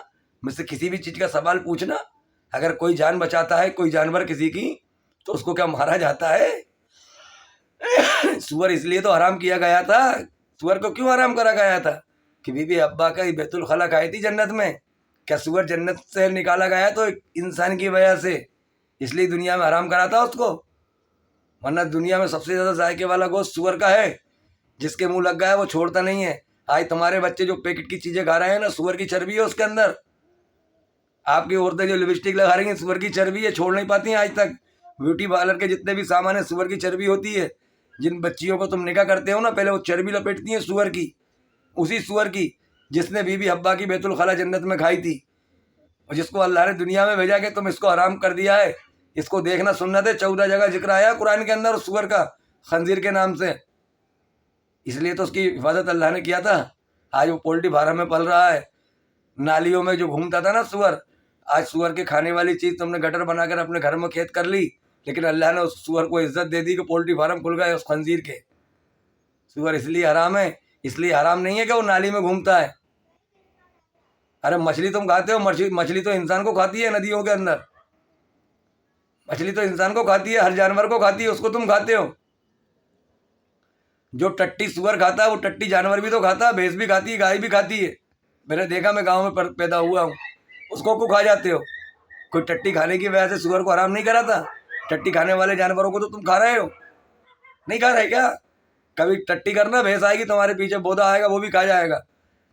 مجھ سے کسی بھی چیز کا سوال پوچھنا۔ اگر کوئی جان بچاتا ہے کوئی جانور کسی کی، تو اس کو کیا مارا جاتا ہے؟ سور اس لیے تو حرام کیا گیا تھا۔ سور کو کیوں حرام کرا گیا تھا؟ کہ بی بی ابا کا بیت الخلا کھائی تھی جنت میں۔ کیا سور جنت سے نکالا گیا تو انسان کی وجہ سے، اس لیے دنیا میں حرام کرا تھا اس کو؟ ورنہ دنیا میں سب سے زیادہ ذائقے والا گوشت سور کا ہے، جس کے منہ لگ گیا ہے وہ چھوڑتا نہیں ہے۔ آج تمہارے بچے جو پیکٹ کی چیزیں کھا رہے ہیں نا، سور کی چربی ہے اس کے اندر۔ آپ کی عورتیں جو لپسٹک لگا رہی ہیں، سور کی چربی ہے، چھوڑ نہیں پاتی ہیں آج تک۔ بیوٹی پارلر کے جتنے بھی سامان ہیں، سور کی چربی ہوتی ہے۔ جن بچیوں کو تم نکاح کرتے ہو نا، پہلے وہ چربی لپیٹتی ہیں سور کی، اسی سور کی جس نے بی بی حبا کی بیت الخلا جنت میں کھائی تھی، اور جس کو اللہ نے دنیا میں بھیجا کہ تم اس کو حرام کر دیا ہے، اس کو دیکھنا سنت ہے۔ 14 جگہ ذکر آیا قرآن کے اندر اس سور کا، خنزیر کے نام سے، اس لیے تو اس کی حفاظت اللہ نے کیا تھا۔ آج وہ پولٹری فارم میں پل رہا ہے، نالیوں میں جو گھومتا تھا نا سور، آج سور کے کھانے والی چیز تم نے گٹر بنا کر اپنے گھر میں کھیت کر لی، لیکن اللہ نے اس سور کو عزت دے دی کہ پولٹری فارم کھل گئے اس خنزیر کے۔ سور اس لیے حرام ہے، اس لیے حرام نہیں ہے کہ وہ نالی میں گھومتا ہے۔ ارے مچھلی تم کھاتے ہو، مچھلی تو انسان کو کھاتی ہے ندیوں کے اندر، مچھلی تو انسان کو کھاتی ہے، ہر جانور کو کھاتی ہے، اس کو تم کھاتے ہو۔ جو ٹٹی سور کھاتا ہے وہ ٹٹی جانور بھی تو کھاتا ہے، بھینس بھی کھاتی ہے، گائے بھی کھاتی ہے۔ میں نے دیکھا، میں گاؤں میں پیدا ہوا ہوں، اس کو کیوں کھا جاتے ہو؟ کوئی ٹٹی کھانے کی وجہ سے سور کو حرام نہیں کرا تھا؟ ٹٹی کھانے والے جانوروں کو تو تم کھا رہے ہو، نہیں کھا رہے کیا؟ کبھی ٹٹی کرنا، بھینس آئے گی تمہارے پیچھے، بودا آئے گا وہ بھی کھا جائے گا،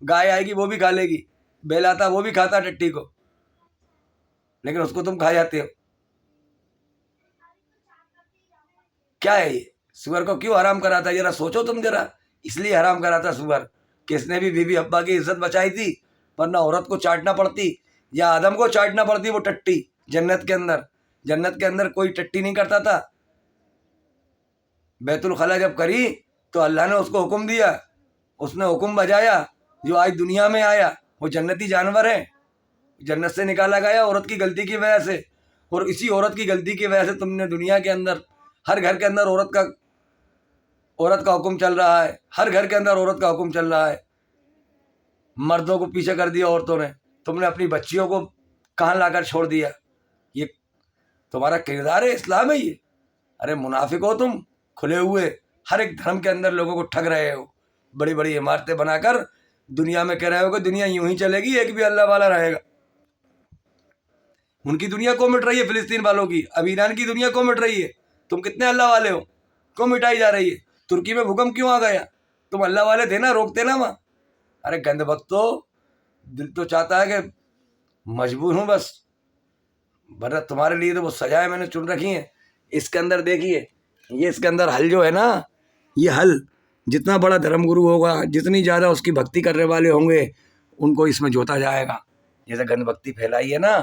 گائے آئے گی وہ بھی کھا لے گی، بیل آتا وہ بھی کھاتا ٹٹی کو، لیکن اس کو تم کھا جاتے ہو۔ کیا ہے یہ؟ سور کو کیوں حرام کرا تھا ذرا سوچو تم ذرا۔ اس لیے حرام کرا تھا سور کہ اس نے بھی بی بی ابا کی عزت بچائی تھی، ورنہ عورت کو چاٹنا پڑتی یا آدم کو چاٹنا پڑتی وہ ٹٹی جنت کے اندر۔ جنت کے اندر کوئی ٹٹی نہیں کرتا تھا۔ بیت الخلا جب کری تو اللہ نے اس کو حکم دیا، اس نے حکم بجایا، جو آج دنیا میں آیا وہ جنتی جانور ہے، جنت سے نکالا گیا عورت کی غلطی کی وجہ سے، اور اسی عورت کی غلطی کی وجہ سے تم نے دنیا کے اندر ہر گھر کے اندر عورت کا حکم چل رہا ہے، ہر گھر کے اندر عورت کا حکم چل رہا ہے۔ مردوں کو پیچھے کر دیا عورتوں نے، تم نے اپنی بچیوں کو کہاں لا کر چھوڑ دیا؟ یہ تمہارا کردار ہے، اسلام ہے یہ؟ ارے منافق ہو تم، کھلے ہوئے ہر ایک دھرم کے اندر لوگوں کو ٹھگ رہے ہو، بڑی بڑی عمارتیں بنا کر دنیا میں کہہ رہے ہو کہ دنیا یوں ہی چلے گی، ایک بھی اللہ والا رہے گا۔ ان کی دنیا کو مٹ رہی ہے، فلسطین والوں کی، اب ایران کی دنیا کو مٹ رہی ہے، تم کتنے اللہ والے ہو؟ کیوں مٹائی جا رہی ہے؟ ترکی میں بھوکمپ کیوں آ گیا؟ تم اللہ والے تھے نا, روکتے نا وہاں. ارے گند بختو, دل تو چاہتا ہے کہ مجبور ہوں بس, ورنہ تمہارے لیے تو وہ سزائیں میں نے چن رکھی ہیں. اس کے اندر دیکھیے, یہ اس کے اندر حل جو ہے نا, یہ حل جتنا بڑا دھرم گرو ہوگا, جتنی زیادہ اس کی بھکتی کرنے والے ہوں گے, ان کو اس میں جوتا جائے گا. جیسے گند بھکتی پھیلائی ہے نا,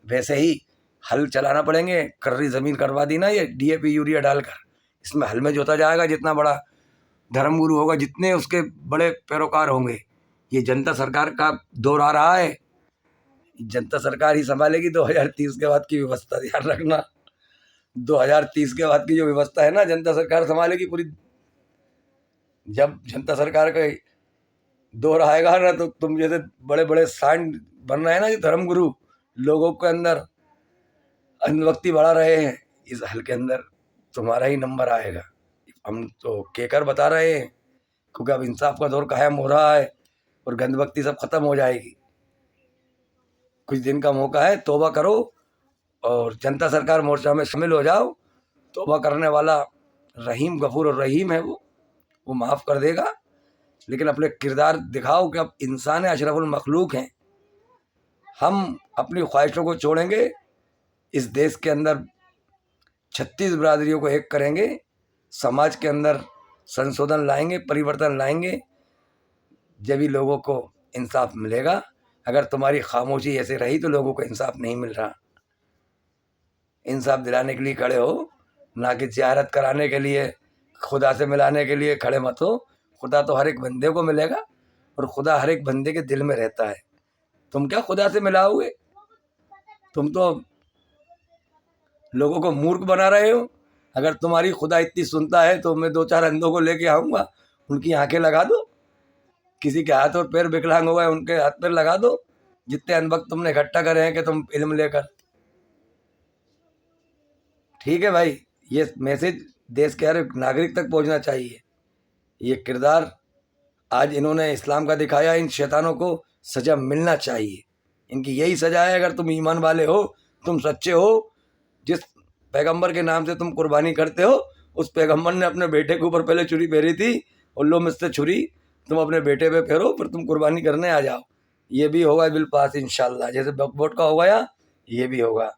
ویسے ہی حل چلانا پڑیں گے. کرری زمین کروا دی نا یہ ڈی اے پی یوریا ڈال کر, اس میں حل میں جوتا جائے گا. جتنا بڑا دھرم گرو ہوگا, جتنے اس کے بڑے پیروکار ہوں گے. یہ جنتا سرکار کا دور آ رہا ہے, جنتا سرکار ہی سنبھالے گی 2030 کے بعد کی ویوستھا. دھیان رکھنا, 2030 کے بعد کی جو ویوستھا ہے نا, جنتا سرکار سنبھالے گی پوری. جب جنتا سرکار کا دور آئے گا نا, تو تم جیسے بڑے بڑے سائنٹ بن رہے ہیں نا یہ دھرم گرو, لوگوں کے اندر اندھ بھکتی بڑھا رہے ہیں, اس حل کے اندر تمہارا ہی نمبر آئے گا. ہم تو کہہ بتا رہے ہیں, کیونکہ اب انصاف کا دور قائم ہو رہا ہے اور گند بھکتی سب ختم ہو جائے گی. کچھ دن کا موقع ہے, توبہ کرو اور جنتا سرکار مورچہ میں شامل ہو جاؤ. توبہ کرنے والا رحیم غفور اور رحیم ہے, وہ معاف کر دے گا. لیکن اپنے کردار دکھاؤ کہ اب انسان اشرف المخلوق ہیں. ہم اپنی خواہشوں کو چھوڑیں گے, اس دیش کے اندر 36 برادریوں کو ایک کریں گے, سماج کے اندر سنشودھن لائیں گے, پریورتن لائیں گے, جبھی لوگوں کو انصاف ملے گا. اگر تمہاری خاموشی ایسے رہی تو لوگوں کو انصاف نہیں مل رہا. انصاف دلانے کے لیے کھڑے ہو, نہ کہ زیارت کرانے کے لیے, خدا سے ملانے کے لیے کھڑے مت ہو. خدا تو ہر ایک بندے کو ملے گا, اور خدا ہر ایک بندے کے دل میں رہتا ہے. تم کیا خدا سے ملاؤ گے؟ تم تو لوگوں کو مورکھ بنا رہے ہو. اگر تمہاری خدا اتنی سنتا ہے تو میں 2-4 اندھوں کو لے کے آؤں گا, ان کی آنکھیں لگا دو. کسی کے ہاتھ اور پیر وکلانگ ہو گئے, ان کے ہاتھ پیر لگا دو. جتنے اندھ بھکت تم نے اکٹھا کرے ہیں کہ تم علم لے کر. ٹھیک ہے بھائی, یہ میسج دیش کے ہر ایک ناگرک تک پہنچنا چاہیے. یہ کردار آج انہوں نے اسلام کا دکھایا, ان شیطانوں کو سزا ملنا چاہیے. ان کی یہی سزا ہے. اگر تم ایمان والے ہو, تم سچے ہو, جس پیغمبر کے نام سے تم قربانی کرتے ہو, اس پیغمبر نے اپنے بیٹے کے اوپر پہلے چھری پھیری تھی, اور لو مجھ سے چھری تم اپنے بیٹے پہ پھیرو, پھر تم قربانی کرنے آ جاؤ. یہ بھی ہوگا بل پاس انشاءاللہ, جیسے وقف بورڈ کا ہو گیا, یہ بھی ہوگا.